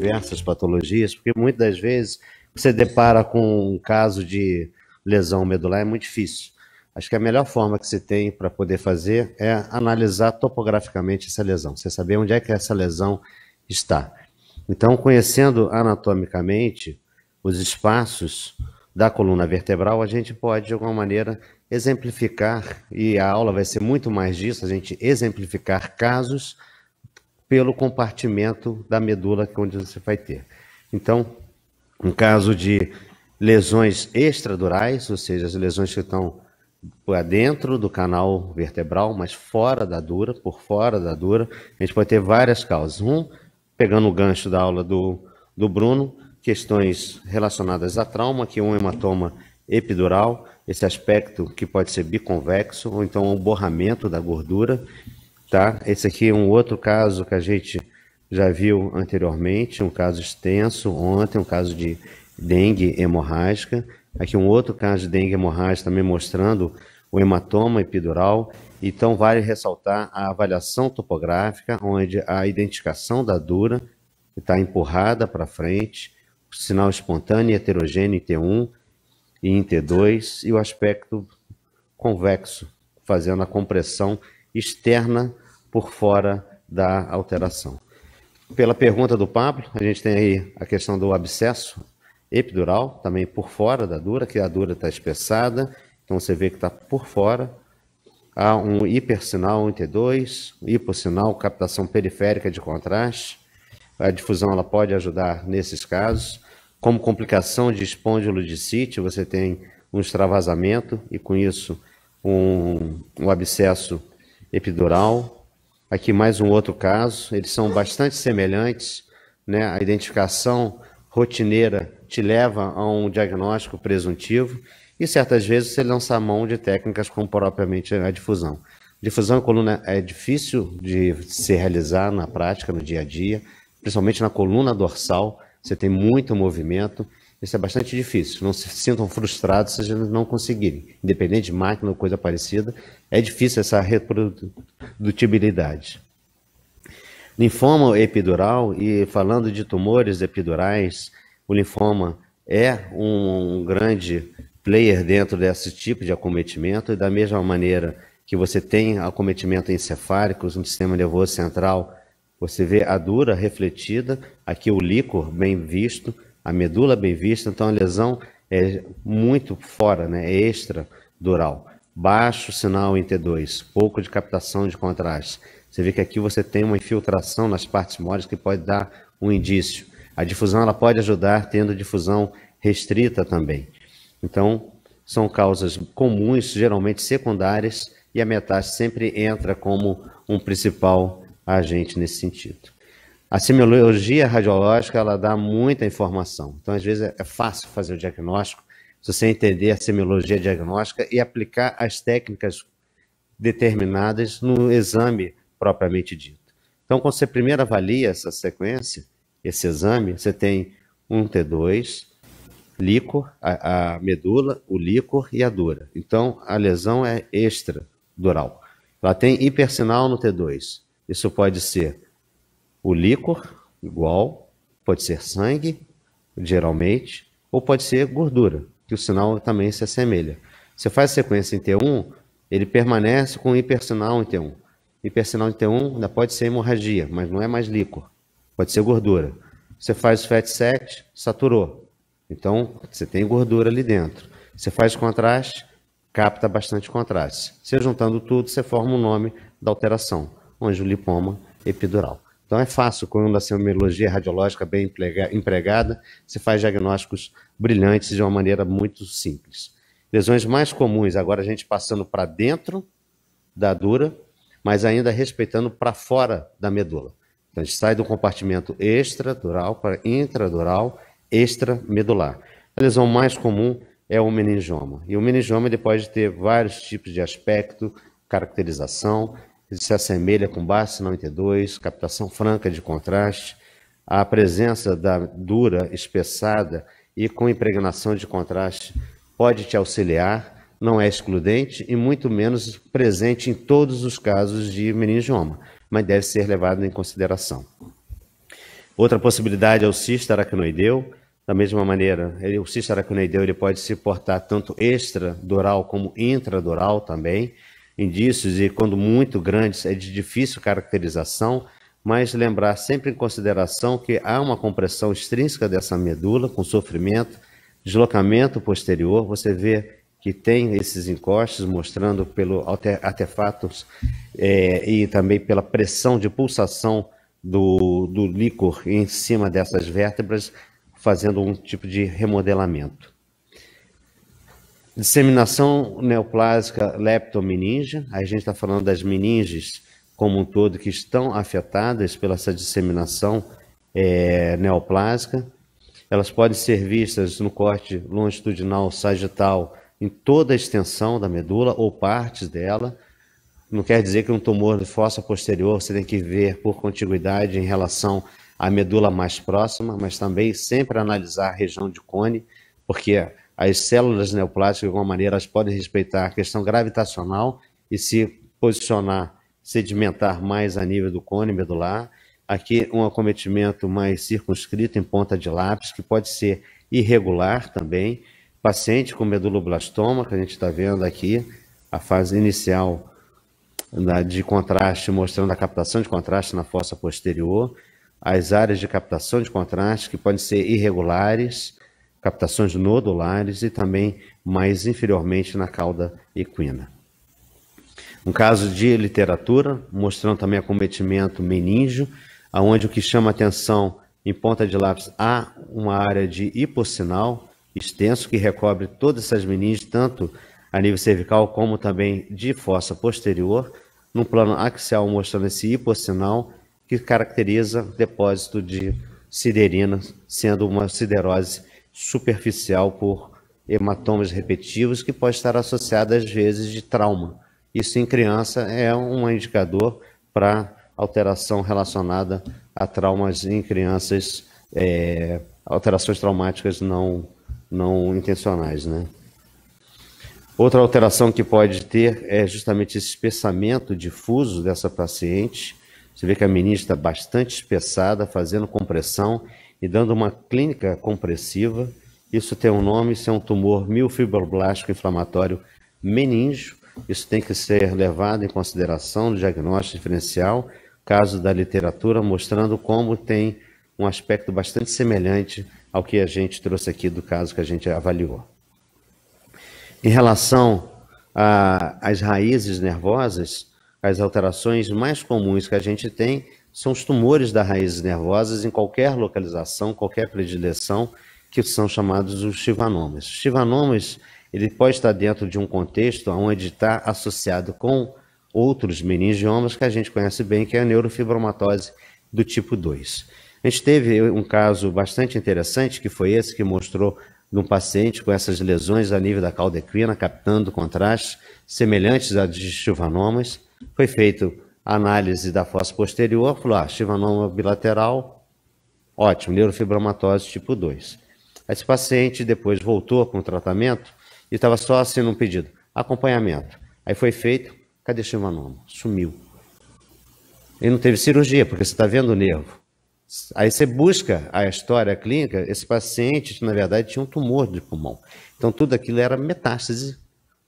diversas patologias, porque muitas das vezes você depara com um caso de lesão medular, é muito difícil. Acho que a melhor forma que você tem para poder fazer é analisar topograficamente essa lesão, você saber onde é que essa lesão está. Então, conhecendo anatomicamente os espaços da coluna vertebral, a gente pode, de alguma maneira, exemplificar, e a aula vai ser muito mais disso, a gente exemplificar casos pelo compartimento da medula onde você vai ter. Então, um caso de lesões extradurais, ou seja, as lesões que estão por dentro do canal vertebral, mas fora da dura, por fora da dura, a gente pode ter várias causas. Pegando o gancho da aula do Bruno, questões relacionadas a trauma, que é um hematoma epidural, esse aspecto que pode ser biconvexo, ou então um borramento da gordura, tá? Esse aqui é um outro caso que a gente já viu anteriormente, um caso extenso ontem, um caso de dengue hemorrágica. Aqui um outro caso de dengue hemorrágica também mostrando o hematoma epidural. Então vale ressaltar a avaliação topográfica, onde a identificação da dura está empurrada para frente, o sinal espontâneo e heterogêneo em T1 e em T2, e o aspecto convexo, fazendo a compressão externa por fora da alteração. Pela pergunta do Pablo, a gente tem aí a questão do abscesso epidural, também por fora da dura, que a dura está espessada, então você vê que está por fora. Há um hipersinal em T2, hipossinal, captação periférica de contraste. A difusão ela pode ajudar nesses casos. Como complicação de espondilodicite, você tem um extravasamento e com isso um abscesso epidural. Aqui mais um outro caso, eles são bastante semelhantes, né? A identificação rotineira te leva a um diagnóstico presuntivo e certas vezes você lança a mão de técnicas como propriamente a difusão. Difusão em coluna é difícil de se realizar na prática, no dia a dia, principalmente na coluna dorsal, você tem muito movimento, isso é bastante difícil. Não se sintam frustrados se eles não conseguirem. Independente de máquina ou coisa parecida, é difícil essa reprodutibilidade. Linfoma epidural, e falando de tumores epidurais, o linfoma é um grande player dentro desse tipo de acometimento, e da mesma maneira que você tem acometimento encefálico no sistema nervoso central, você vê a dura refletida, aqui o líquor bem visto, a medula bem vista, então a lesão é muito fora, né? É extradural. Baixo sinal em T2, pouco de captação de contraste. Você vê que aqui você tem uma infiltração nas partes móveis que pode dar um indício. A difusão ela pode ajudar tendo difusão restrita também. Então, são causas comuns, geralmente secundárias, e a metástase sempre entra como um principal agente nesse sentido. A semiologia radiológica ela dá muita informação, então às vezes é fácil fazer o diagnóstico, se você entender a semiologia diagnóstica e aplicar as técnicas determinadas no exame propriamente dito. Então, quando você primeiro avalia essa sequência, esse exame, você tem um T2, líquor, a medula, o líquor e a dura. Então, a lesão é extradural. Ela tem hipersinal no T2. Isso pode ser o líquor, igual, pode ser sangue, geralmente, ou pode ser gordura, que o sinal também se assemelha. Você faz a sequência em T1, ele permanece com hipersinal em T1. Hipersinal em T1 ainda pode ser hemorragia, mas não é mais líquor, pode ser gordura. Você faz o FET7, saturou. Então, você tem gordura ali dentro. Você faz contraste, capta bastante contraste. Você juntando tudo, você forma o nome da alteração, onde o lipoma epidural. Então é fácil, quando a semiologia radiológica bem empregada, você faz diagnósticos brilhantes de uma maneira muito simples. Lesões mais comuns, agora a gente passando para dentro da dura, mas ainda respeitando para fora da medula. Então a gente sai do compartimento extradural para intradural, extramedular. A lesão mais comum é o meningioma. E o meningioma ele pode ter vários tipos de aspecto, caracterização, ele se assemelha com baixo sinal em T2, captação franca de contraste, a presença da dura espessada e com impregnação de contraste pode te auxiliar, não é excludente e muito menos presente em todos os casos de meningioma, mas deve ser levado em consideração. Outra possibilidade é o cisto aracnoideu. Da mesma maneira, o cisto aracnoideu ele pode se portar tanto extradural como intradural também. Indícios, e quando muito grandes, é de difícil caracterização, mas lembrar sempre em consideração que há uma compressão extrínseca dessa medula, com sofrimento, deslocamento posterior. Você vê que tem esses encostes, mostrando pelo artefatos e também pela pressão de pulsação do líquor em cima dessas vértebras, fazendo um tipo de remodelamento. Disseminação neoplásica leptomeníngea, a gente está falando das meninges como um todo que estão afetadas pela essa disseminação neoplásica. Elas podem ser vistas no corte longitudinal sagital em toda a extensão da medula ou partes dela. Não quer dizer que um tumor de fossa posterior você tem que ver por contiguidade em relação à medula mais próxima, mas também sempre analisar a região de cone, porque as células neoplásicas, de alguma maneira, elas podem respeitar a questão gravitacional e se posicionar, sedimentar mais a nível do cone medular. Aqui um acometimento mais circunscrito em ponta de lápis, que pode ser irregular também. Paciente com meduloblastoma, que a gente está vendo aqui, a fase inicial de contraste, mostrando a captação de contraste na fossa posterior, as áreas de captação de contraste, que podem ser irregulares, captações nodulares e também mais inferiormente na cauda equina. Um caso de literatura, mostrando também acometimento meníngeo, onde o que chama atenção em ponta de lápis há uma área de hipossinal extenso que recobre todas essas meninges, tanto a nível cervical como também de fossa posterior, num plano axial mostrando esse hipossinal que caracteriza depósito de siderina, sendo uma siderose superficial por hematomas repetitivos que pode estar associada às vezes de trauma. Isso em criança é um indicador para alteração relacionada a traumas em crianças, alterações traumáticas não intencionais, né? Outra alteração que pode ter é justamente esse espessamento difuso dessa paciente. Você vê que a meninge está bastante espessada, fazendo compressão e dando uma clínica compressiva. Isso tem um nome, isso é um tumor miofibroblástico inflamatório meníngeo. Isso tem que ser levado em consideração no diagnóstico diferencial, caso da literatura, mostrando como tem um aspecto bastante semelhante ao que a gente trouxe aqui do caso que a gente avaliou. Em relação às raízes nervosas, as alterações mais comuns que a gente tem são os tumores das raízes nervosas em qualquer localização, qualquer predileção, que são chamados os schwannomas. Os schwannomas, ele pode estar dentro de um contexto onde está associado com outros meningiomas que a gente conhece bem, que é a neurofibromatose do tipo 2. A gente teve um caso bastante interessante, que foi esse que mostrou num paciente com essas lesões a nível da cauda equina, captando contrastes semelhantes a de schwannomas. Foi feita a análise da fossa posterior, falou, schwannoma bilateral, ótimo, neurofibromatose tipo 2. Esse paciente depois voltou com o tratamento e estava só sendo um pedido, acompanhamento. Aí foi feito, cadê schwannoma? Sumiu. Ele não teve cirurgia, porque você está vendo o nervo. Aí você busca a história clínica, esse paciente, na verdade, tinha um tumor de pulmão. Então, tudo aquilo era metástase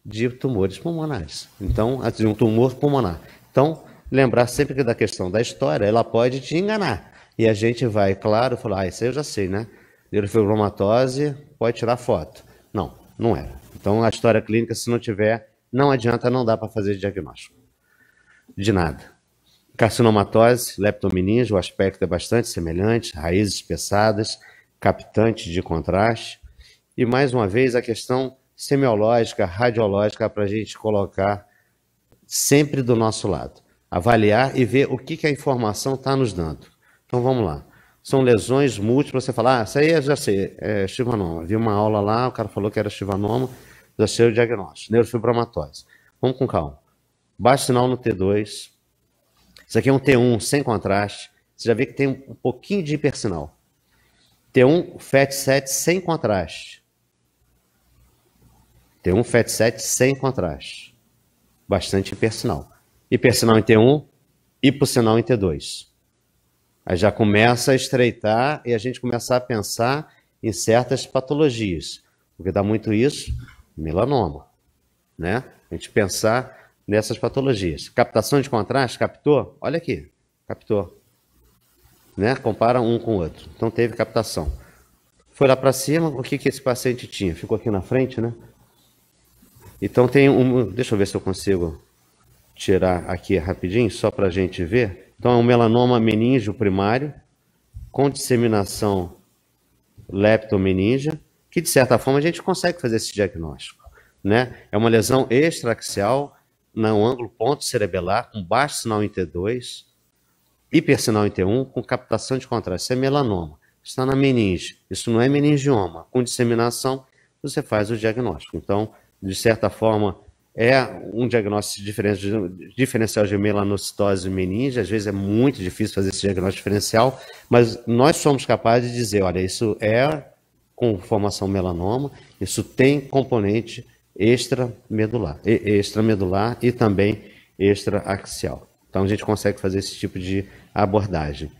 de tumores pulmonares. Então, um tumor pulmonar. Então, lembrar sempre que da questão da história, ela pode te enganar. E a gente vai, claro, falar, isso aí eu já sei, né? Neurofibromatose, pode tirar foto. Não, não era. Então, a história clínica, se não tiver, não adianta, não dá para fazer diagnóstico. De nada. Carcinomatose, leptomeninge, o aspecto é bastante semelhante, raízes espessadas, captantes de contraste. E, mais uma vez, a questão semiológica, radiológica, para a gente colocar sempre do nosso lado. Avaliar e ver o que a informação está nos dando. Então, vamos lá. São lesões múltiplas, você fala, isso aí eu já sei, é schwannoma. Vi uma aula lá, o cara falou que era schwannoma, já sei o diagnóstico, neurofibromatose. Vamos com calma. Baixo sinal no T2. Isso aqui é um T1 sem contraste. Você já vê que tem um pouquinho de hipersinal. T1 FET7 sem contraste. T1 FET7 sem contraste. Bastante hipersinal. Hipersinal em T1, hipossinal em T2. Aí já começa a estreitar e a gente começar a pensar em certas patologias. Porque dá muito isso, melanoma, né? A gente pensar nessas patologias. Captação de contraste, captou? Olha aqui, captou. Né? Compara um com o outro. Então teve captação. Foi lá para cima, o que esse paciente tinha? Ficou aqui na frente, né? Então tem um... Deixa eu ver se eu consigo tirar aqui rapidinho, só para a gente ver. Então é um melanoma meníngeo primário, com disseminação leptomeníngea, que de certa forma a gente consegue fazer esse diagnóstico, né? É uma lesão extraaxial no ângulo ponto cerebelar, com baixo sinal em T2, hipersinal em T1, com captação de contraste. Isso é melanoma. Está na meninge. Isso não é meningioma. Com disseminação, você faz o diagnóstico. Então, de certa forma, é um diagnóstico diferencial de melanocitose meninge. Às vezes é muito difícil fazer esse diagnóstico diferencial, mas nós somos capazes de dizer, olha, isso é com formação melanoma, isso tem componente extramedular e também extraaxial. Então a gente consegue fazer esse tipo de abordagem.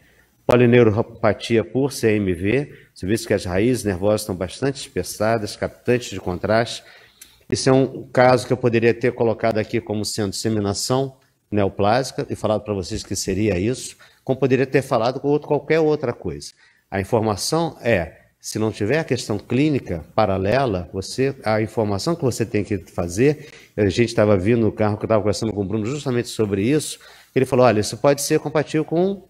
Polineuropatia por CMV, você vê que as raízes nervosas estão bastante espessadas, captantes de contraste. Esse é um caso que eu poderia ter colocado aqui como sendo disseminação neoplásica e falado para vocês que seria isso, como poderia ter falado com qualquer outra coisa. A informação é, se não tiver a questão clínica paralela, a informação que você tem que fazer, a gente estava vindo no carro que eu estava conversando com o Bruno justamente sobre isso, ele falou, olha, isso pode ser compatível com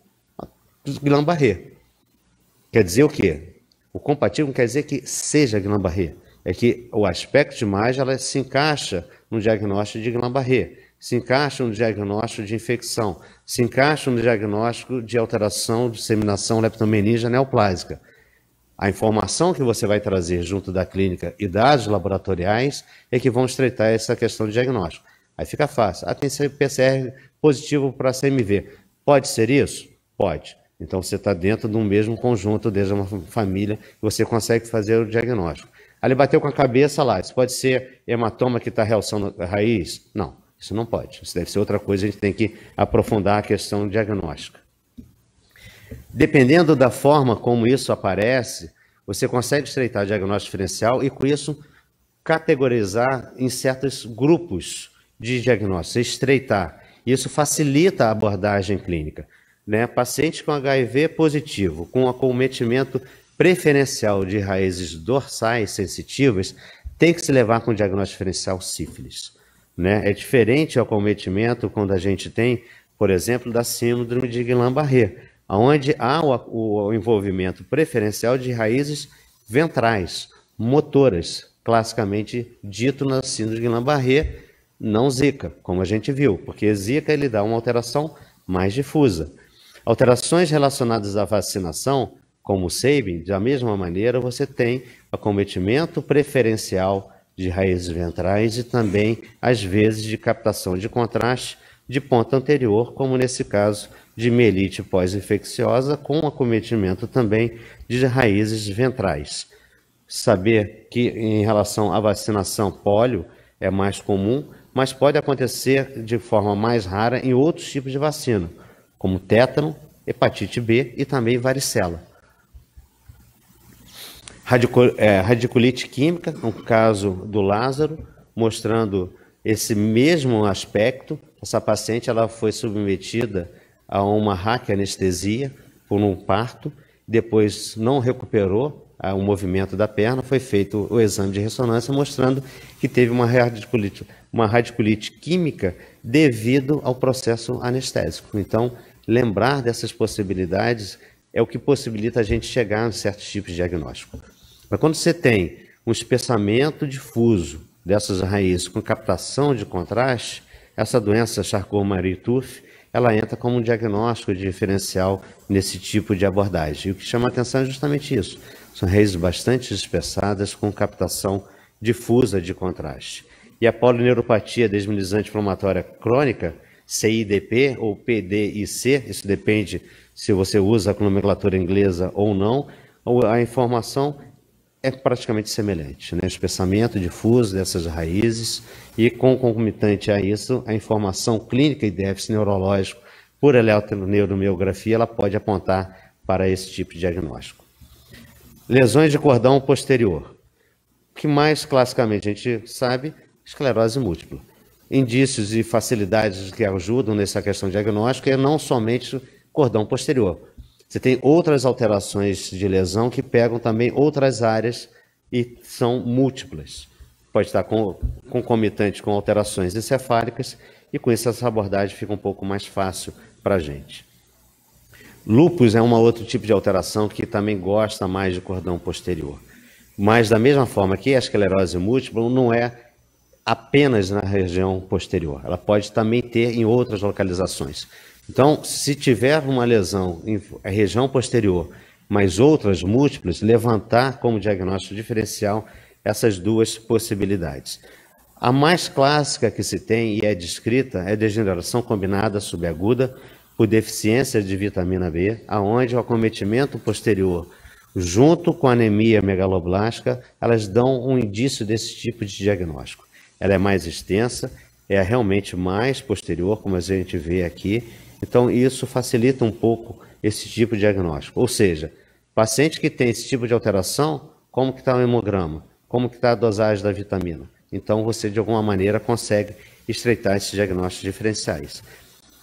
Guillain-Barré. Quer dizer o quê? O compatível não quer dizer que seja Guillain-Barré, é que o aspecto de imagem ela se encaixa no diagnóstico de Guillain-Barré, se encaixa no diagnóstico de infecção, se encaixa no diagnóstico de alteração de disseminação leptomeníngea neoplásica. A informação que você vai trazer junto da clínica e dados laboratoriais é que vão estreitar essa questão de diagnóstico. Aí fica fácil. Ah, tem PCR positivo para CMV. Pode ser isso? Pode. Então você está dentro de um mesmo conjunto, desde uma família, e você consegue fazer o diagnóstico. Aí ele bateu com a cabeça lá. Isso pode ser hematoma que está realçando a raiz? Não, isso não pode. Isso deve ser outra coisa, a gente tem que aprofundar a questão diagnóstica. Dependendo da forma como isso aparece, você consegue estreitar o diagnóstico diferencial e, com isso, categorizar em certos grupos de diagnóstico, estreitar. Isso facilita a abordagem clínica, né? Paciente com HIV positivo, com acometimento preferencial de raízes dorsais sensitivas, tem que se levar com o diagnóstico diferencial sífilis, né? É diferente o acometimento quando a gente tem, por exemplo, da síndrome de Guillain-Barré, onde há o envolvimento preferencial de raízes ventrais, motoras, classicamente dito na síndrome de Guillain-Barré, não Zika, como a gente viu, porque Zika ele dá uma alteração mais difusa. Alterações relacionadas à vacinação, como o Sabin, da mesma maneira, você tem acometimento preferencial de raízes ventrais e também, às vezes, de captação de contraste de ponta anterior, como nesse caso de mielite pós-infecciosa, com acometimento também de raízes ventrais. Saber que, em relação à vacinação, pólio é mais comum, mas pode acontecer de forma mais rara em outros tipos de vacina, como tétano, hepatite B e também varicela. Radiculite química, no caso do Lázaro, mostrando esse mesmo aspecto. Essa paciente ela foi submetida a uma raquianestesia por um parto, depois não recuperou o movimento da perna, foi feito o exame de ressonância mostrando que teve uma radiculite química devido ao processo anestésico. Então, lembrar dessas possibilidades é o que possibilita a gente chegar a certos tipos de diagnóstico. Mas quando você tem um espessamento difuso dessas raízes com captação de contraste, essa doença Charcot-Marie-Tooth, ela entra como um diagnóstico diferencial nesse tipo de abordagem. E o que chama a atenção é justamente isso. São raízes bastante espessadas com captação difusa de contraste. E a polineuropatia desminimizante inflamatória crônica, CIDP ou PDIC, isso depende se você usa a nomenclatura inglesa ou não, a informação é praticamente semelhante, né? Espessamento difuso dessas raízes e, concomitante a isso, a informação clínica e déficit neurológico por eletroneuramiografia, ela pode apontar para esse tipo de diagnóstico. Lesões de cordão posterior. O que mais classicamente a gente sabe? Esclerose múltipla. Indícios e facilidades que ajudam nessa questão diagnóstica é não somente o cordão posterior. Você tem outras alterações de lesão que pegam também outras áreas e são múltiplas. Pode estar concomitante com alterações encefálicas e com isso essa abordagem fica um pouco mais fácil para a gente. Lúpus é um outro tipo de alteração que também gosta mais de cordão posterior. Mas da mesma forma que a esclerose múltipla não é apenas na região posterior, ela pode também ter em outras localizações. Então, se tiver uma lesão em região posterior, mas outras múltiplas, levantar como diagnóstico diferencial essas duas possibilidades. A mais clássica que se tem e é descrita é degeneração combinada subaguda por deficiência de vitamina B, aonde o acometimento posterior, junto com a anemia megaloblástica, elas dão um indício desse tipo de diagnóstico. Ela é mais extensa, é realmente mais posterior, como a gente vê aqui, então isso facilita um pouco esse tipo de diagnóstico. Ou seja, paciente que tem esse tipo de alteração, como que está o hemograma? Como que está a dosagem da vitamina? Então você de alguma maneira consegue estreitar esses diagnósticos diferenciais.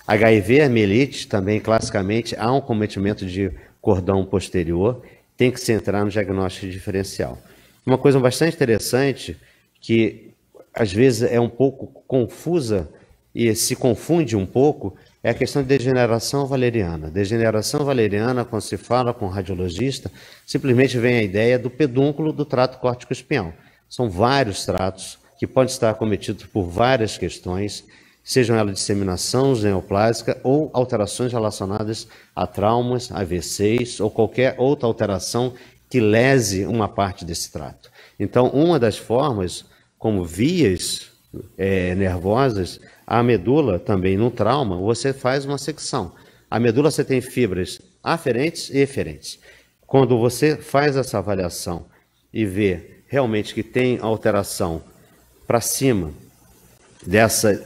HIV, mielite, também classicamente há um cometimento de cordão posterior, tem que se entrar no diagnóstico diferencial. Uma coisa bastante interessante, que às vezes é um pouco confusa e se confunde um pouco, é a questão de degeneração valeriana. Degeneração valeriana, quando se fala com o radiologista, simplesmente vem a ideia do pedúnculo do trato córtico-espinhal. São vários tratos que podem estar acometidos por várias questões, sejam elas disseminação neoplásica ou alterações relacionadas a traumas, AVCs ou qualquer outra alteração que lese uma parte desse trato. Então, uma das formas, como vias nervosas, a medula também no trauma, você faz uma secção. A medula você tem fibras aferentes e eferentes. Quando você faz essa avaliação e vê realmente que tem alteração para cima dessas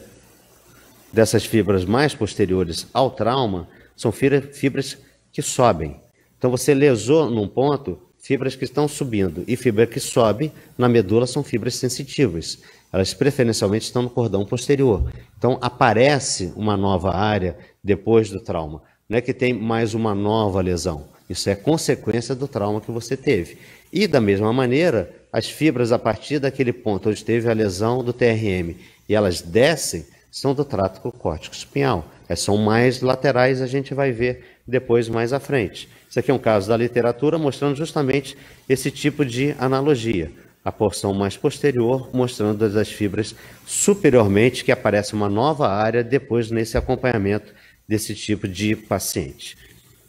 fibras mais posteriores ao trauma, são fibras que sobem. Então você lesou num ponto, fibras que estão subindo, e fibra que sobe na medula são fibras sensitivas. Elas preferencialmente estão no cordão posterior. Então aparece uma nova área depois do trauma. Não é que tem mais uma nova lesão. Isso é consequência do trauma que você teve. E da mesma maneira, as fibras a partir daquele ponto onde teve a lesão do TRM e elas descem, são do trato córtico espinhal. São mais laterais, a gente vai ver depois mais à frente. Isso aqui é um caso da literatura mostrando justamente esse tipo de analogia. A porção mais posterior mostrando as fibras superiormente, que aparece uma nova área depois nesse acompanhamento desse tipo de paciente.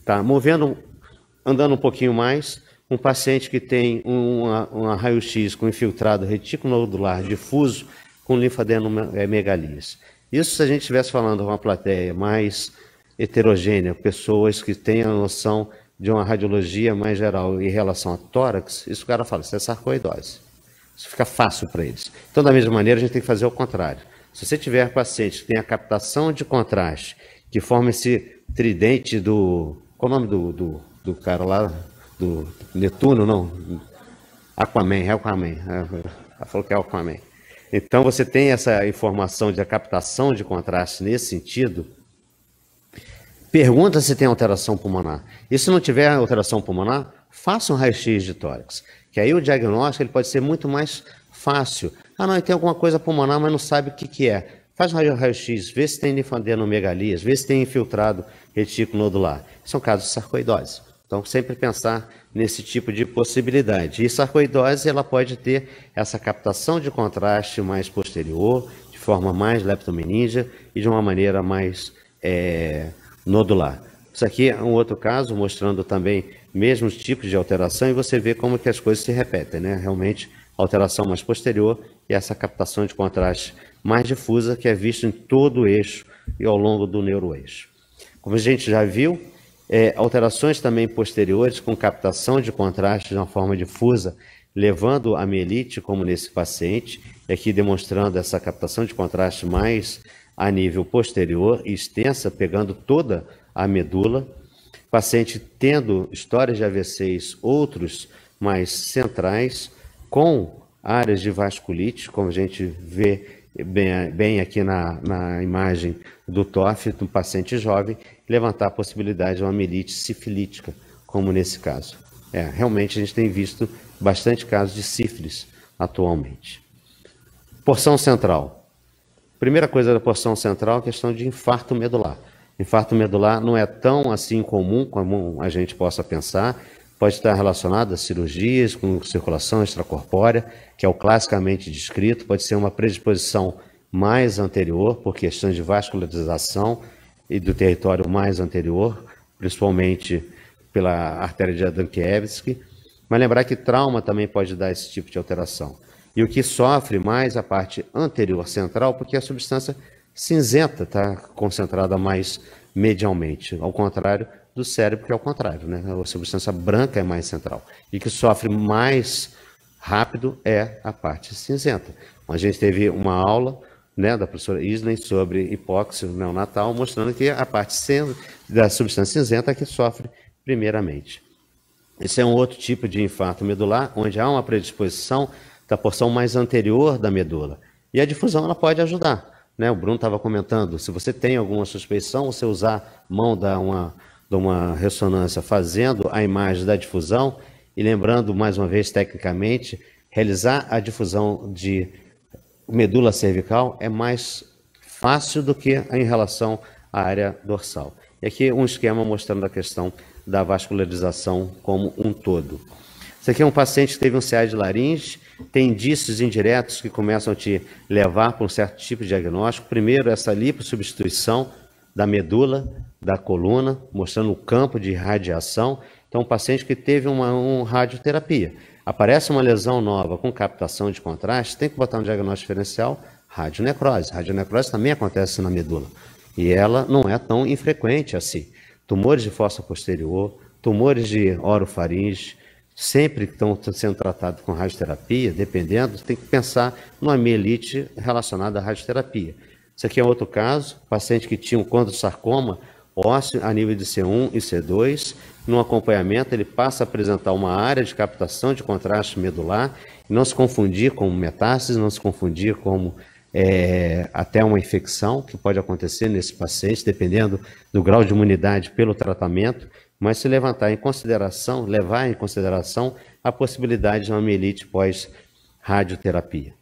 Tá? Andando um pouquinho mais, um paciente que tem uma raio-x com infiltrado reticulonodular difuso com linfadenomegalias. Isso se a gente estivesse falando de uma plateia mais heterogênea, pessoas que têm a noção de uma radiologia mais geral em relação a tórax, isso o cara fala, isso é sarcoidose. Isso fica fácil para eles. Então, da mesma maneira, a gente tem que fazer o contrário. Se você tiver paciente que tem a captação de contraste, que forma esse tridente do... Qual o nome do cara lá? Do Netuno, não? Aquaman. Ela falou que é Aquaman. Então, você tem essa informação de captação de contraste nesse sentido. Pergunta se tem alteração pulmonar. E se não tiver alteração pulmonar, faça um raio-x de tórax. Que aí o diagnóstico ele pode ser muito mais fácil. Ah, não, tem alguma coisa pulmonar, mas não sabe o que é. Faz um raio-x, vê se tem linfadenomegalias, vê se tem infiltrado retículo nodular. São casos de sarcoidose. Então, sempre pensar nesse tipo de possibilidade. E sarcoidose, ela pode ter essa captação de contraste mais posterior, de forma mais leptomeníngea e de uma maneira mais nodular. Isso aqui é um outro caso, mostrando também mesmos tipos de alteração, e você vê como que as coisas se repetem, né? Realmente, alteração mais posterior e essa captação de contraste mais difusa, que é visto em todo o eixo e ao longo do neuroeixo. Como a gente já viu, alterações também posteriores com captação de contraste de uma forma difusa, levando a mielite, como nesse paciente, aqui demonstrando essa captação de contraste mais a nível posterior e extensa, pegando toda a medula. Paciente tendo histórias de AVCs, outros mais centrais, com áreas de vasculite, como a gente vê bem aqui na imagem do TOF, do paciente jovem, levantar a possibilidade de uma mielite sifilítica, como nesse caso. Realmente a gente tem visto bastante casos de sífilis atualmente. Porção central. Primeira coisa da porção central é a questão de infarto medular. Infarto medular não é tão assim comum como a gente possa pensar, pode estar relacionado a cirurgias com circulação extracorpórea, que é o classicamente descrito, pode ser uma predisposição mais anterior, por questões de vascularização e do território mais anterior, principalmente pela artéria de Adamkiewicz, mas lembrar que trauma também pode dar esse tipo de alteração. E o que sofre mais a parte anterior central, porque a substância cinzenta está concentrada mais medialmente, ao contrário do cérebro, que é o contrário, né? A substância branca é mais central. E que sofre mais rápido é a parte cinzenta. A gente teve uma aula, né, da professora Isley sobre hipóxia neonatal, mostrando que a parte da substância cinzenta é que sofre primeiramente. Esse é um outro tipo de infarto medular, onde há uma predisposição da porção mais anterior da medula. E a difusão ela pode ajudar, né? O Bruno estava comentando, se você tem alguma suspeição, você usar mão de uma ressonância fazendo a imagem da difusão e lembrando, mais uma vez, tecnicamente, realizar a difusão de medula cervical é mais fácil do que em relação à área dorsal. E aqui um esquema mostrando a questão da vascularização como um todo. Esse aqui é um paciente que teve um CA de laringe, tem indícios indiretos que começam a te levar para um certo tipo de diagnóstico. Primeiro, essa lipossubstituição da medula, da coluna, mostrando o campo de radiação. Então, um paciente que teve uma radioterapia. Aparece uma lesão nova com captação de contraste, tem que botar um diagnóstico diferencial, radionecrose. Radionecrose também acontece na medula. E ela não é tão infrequente assim. Tumores de fossa posterior, tumores de orofaringe, sempre que estão sendo tratados com radioterapia, dependendo, tem que pensar numa mielite relacionada à radioterapia. Esse aqui é outro caso, paciente que tinha um condrosarcoma ósseo a nível de C1 e C2, no acompanhamento ele passa a apresentar uma área de captação de contraste medular, não se confundir com metástase, não se confundir com até uma infecção que pode acontecer nesse paciente, dependendo do grau de imunidade pelo tratamento, mas se levar em consideração a possibilidade de uma mielite pós-radioterapia.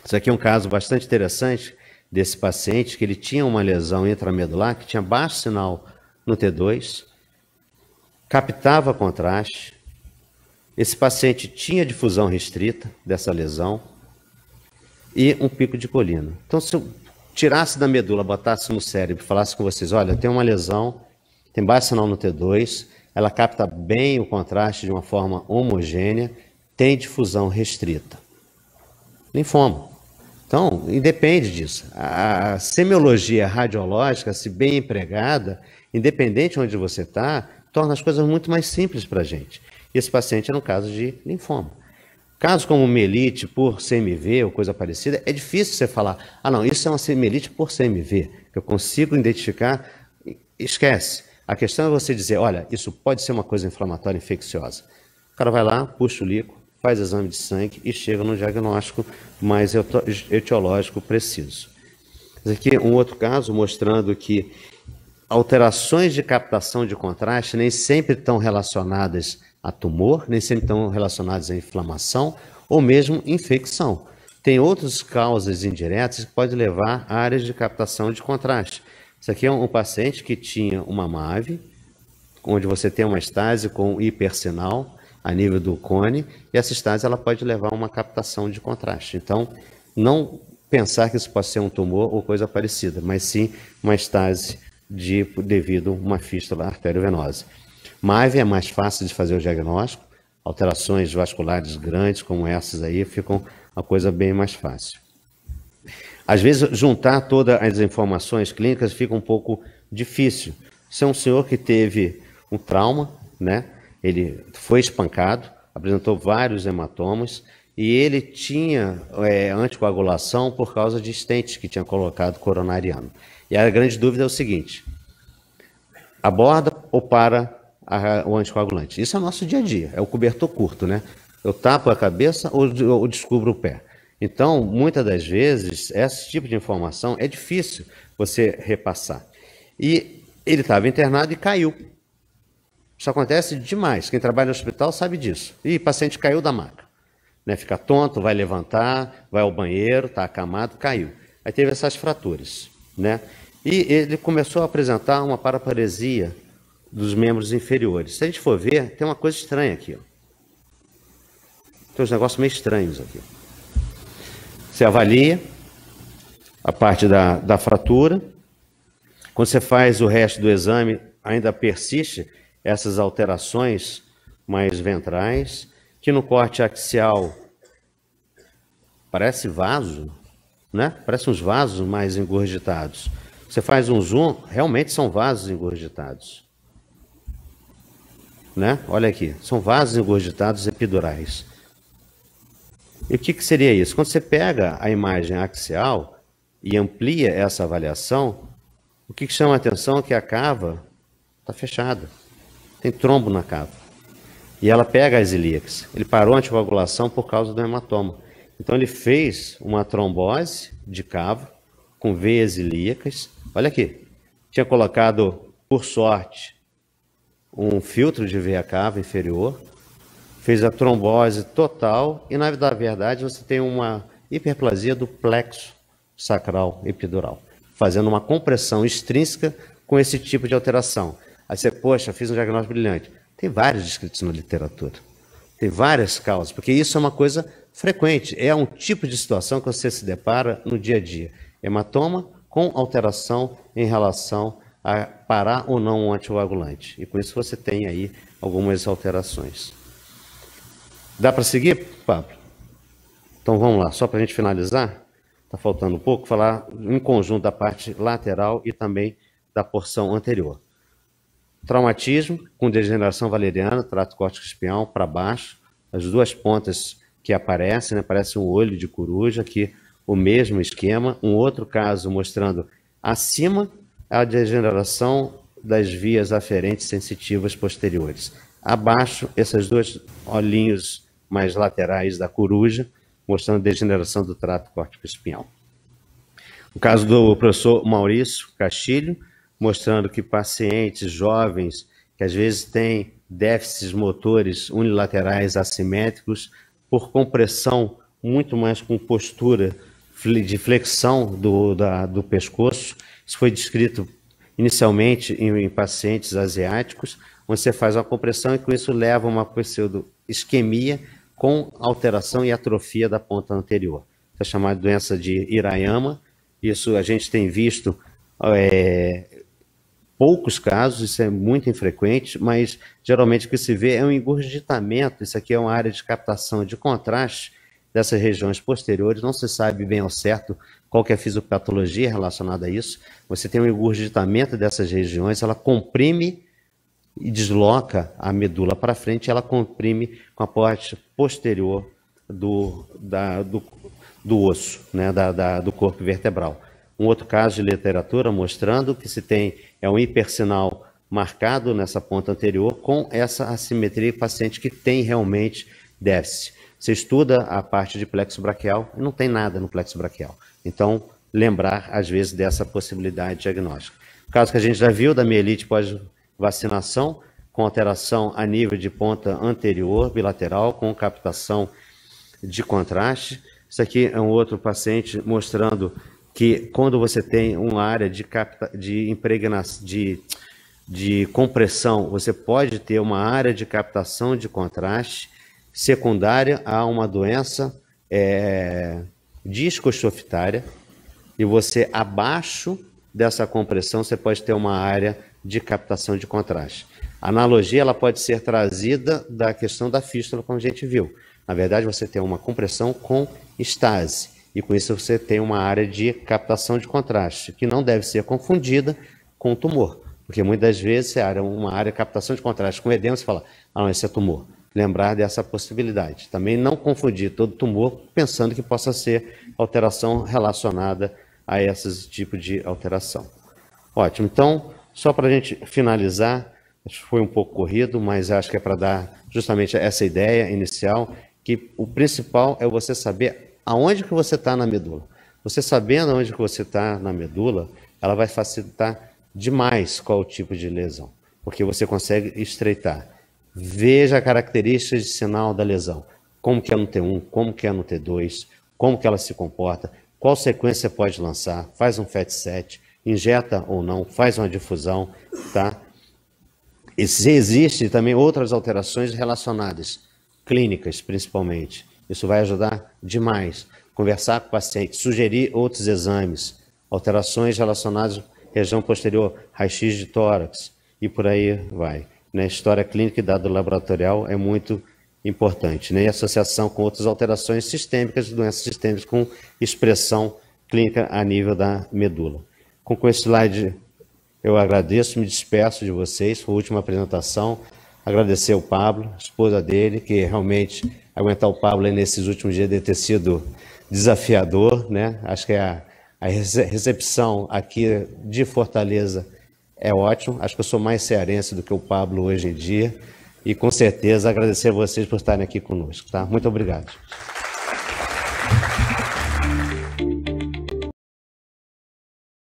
Isso aqui é um caso bastante interessante desse paciente, que ele tinha uma lesão intramedular, que tinha baixo sinal no T2, captava contraste, esse paciente tinha difusão restrita dessa lesão e um pico de colina. Então, se eu tirasse da medula, botasse no cérebro e falasse com vocês, olha, tem uma lesão, tem baixo sinal no T2, ela capta bem o contraste de uma forma homogênea, tem difusão restrita. Linfoma. Então, independe disso. A semiologia radiológica, se bem empregada, independente de onde você está, torna as coisas muito mais simples para a gente. Esse paciente é no caso de linfoma. Casos como mielite por CMV ou coisa parecida, é difícil você falar, não, isso é uma mielite por CMV, que eu consigo identificar, esquece. A questão é você dizer, olha, isso pode ser uma coisa inflamatória infecciosa. O cara vai lá, puxa o líquido, faz exame de sangue e chega no diagnóstico mais etiológico preciso. Esse aqui é um outro caso mostrando que alterações de captação de contraste nem sempre estão relacionadas a tumor, nem sempre estão relacionadas a inflamação ou mesmo infecção. Tem outras causas indiretas que podem levar a áreas de captação de contraste. Isso aqui é um paciente que tinha uma MAVE, onde você tem uma estase com hipersinal a nível do cone, e essa estase ela pode levar a uma captação de contraste. Então, não pensar que isso pode ser um tumor ou coisa parecida, mas sim uma estase devido a uma fístula arteriovenosa. MAVE é mais fácil de fazer o diagnóstico, alterações vasculares grandes como essas aí ficam uma coisa bem mais fácil. Às vezes, juntar todas as informações clínicas fica um pouco difícil. Se é um senhor que teve um trauma, né? Ele foi espancado, apresentou vários hematomas e ele tinha anticoagulação por causa de stents que tinha colocado coronariano. E a grande dúvida é o seguinte: aborda ou para o anticoagulante? Isso é o nosso dia a dia, é o cobertor curto, né? Eu tapo a cabeça ou descubro o pé. Então, muitas das vezes, esse tipo de informação é difícil você repassar. E ele estava internado e caiu. Isso acontece demais. Quem trabalha no hospital sabe disso. E o paciente caiu da maca. Né? Fica tonto, vai levantar, vai ao banheiro, está acamado, caiu. Aí teve essas fraturas. Né? E ele começou a apresentar uma paraparesia dos membros inferiores. Se a gente for ver, tem uma coisa estranha aqui. Ó. Tem uns negócios meio estranhos aqui. Você avalia a parte da fratura. Quando você faz o resto do exame, ainda persiste essas alterações mais ventrais, que no corte axial parece vaso, né? Parece uns vasos mais engurgitados. Você faz um zoom, realmente são vasos engurgitados. Né? Olha aqui, são vasos engurgitados epidurais. E o que seria isso? Quando você pega a imagem axial e amplia essa avaliação, o que chama a atenção é que a cava está fechada. Tem trombo na cava. E ela pega as ilíacas. Ele parou a anticoagulação por causa do hematoma. Então ele fez uma trombose de cava com veias ilíacas. Olha aqui. Tinha colocado, por sorte, um filtro de veia cava inferior. Fez a trombose total e, na verdade, você tem uma hiperplasia do plexo sacral epidural, fazendo uma compressão extrínseca com esse tipo de alteração. Aí você, poxa, fiz um diagnóstico brilhante. Tem vários descritos na literatura. Tem várias causas, porque isso é uma coisa frequente. É um tipo de situação que você se depara no dia a dia. Hematoma com alteração em relação a parar ou não um anticoagulante. E com isso você tem aí algumas alterações. Dá para seguir, Pablo? Então vamos lá, só para a gente finalizar, está faltando um pouco, falar em conjunto da parte lateral e também da porção anterior. Traumatismo com degeneração valeriana, trato córtico espinhal para baixo, as duas pontas que aparecem, né, parece um olho de coruja, aqui o mesmo esquema. Um outro caso mostrando acima a degeneração das vias aferentes sensitivas posteriores. Abaixo, esses dois olhinhos mais laterais da coruja, mostrando a degeneração do trato córtico espinhal. O caso do professor Maurício Castilho, mostrando que pacientes jovens que às vezes têm déficits motores unilaterais assimétricos por compressão, muito mais com postura de flexão do pescoço. Isso foi descrito inicialmente em pacientes asiáticos, onde você faz uma compressão e com isso leva a uma pseudo-isquemia com alteração e atrofia da ponta anterior. Isso é chamado de doença de Hirayama. Isso a gente tem visto poucos casos, isso é muito infrequente, mas geralmente o que se vê é um engurgitamento. Isso aqui é uma área de captação de contraste dessas regiões posteriores, não se sabe bem ao certo qual que é a fisiopatologia relacionada a isso. Você tem um engurgitamento dessas regiões, ela comprime e desloca a medula para frente, ela comprime com a parte posterior do osso, né, do corpo vertebral. Um outro caso de literatura mostrando que se tem um hipersinal marcado nessa ponta anterior com essa assimetria, paciente que tem realmente déficit. Você estuda a parte de plexo braquial e não tem nada no plexo braquial. Então, lembrar, às vezes, dessa possibilidade diagnóstica. O caso que a gente já viu da mielite pós-vacinação, com alteração a nível de ponta anterior, bilateral, com captação de contraste. Isso aqui é um outro paciente mostrando que quando você tem uma área de compressão, você pode ter uma área de captação de contraste secundária a uma doença discostofitária, e você, abaixo dessa compressão, você pode ter uma área de captação de contraste. A analogia ela pode ser trazida da questão da fístula, como a gente viu. Na verdade, você tem uma compressão com estase, e com isso você tem uma área de captação de contraste, que não deve ser confundida com tumor, porque muitas vezes uma área de captação de contraste com edema, você fala, ah, não, esse é tumor. lembrar dessa possibilidade. Também não confundir todo tumor pensando que possa ser alteração relacionada a esse tipo de alteração. Ótimo, então, só para a gente finalizar, acho que foi um pouco corrido, mas acho que é para dar justamente essa ideia inicial, que o principal é você saber aonde que você está na medula. Você sabendo onde que você está na medula, ela vai facilitar demais qual o tipo de lesão, porque você consegue estreitar. Veja características de sinal da lesão, como que é no T1, como que é no T2, como que ela se comporta, qual sequência você pode lançar, faz um FET7, injeta ou não, faz uma difusão, tá? E se existe também outras alterações relacionadas, clínicas principalmente, isso vai ajudar demais. Conversar com o paciente, sugerir outros exames, alterações relacionadas à região posterior, raio-x de tórax e por aí vai. Né? História clínica e dado laboratorial é muito importante. Né? E associação com outras alterações sistêmicas, doenças sistêmicas com expressão clínica a nível da medula. Com esse slide eu agradeço, me despeço de vocês, foi a última apresentação. Agradecer ao Pablo, a esposa dele, que realmente aguentar o Pablo aí nesses últimos dias deve ter sido desafiador, né? Acho que a recepção aqui de Fortaleza é ótima. Acho que eu sou mais cearense do que o Pablo hoje em dia. E com certeza agradecer a vocês por estarem aqui conosco, tá? Muito obrigado.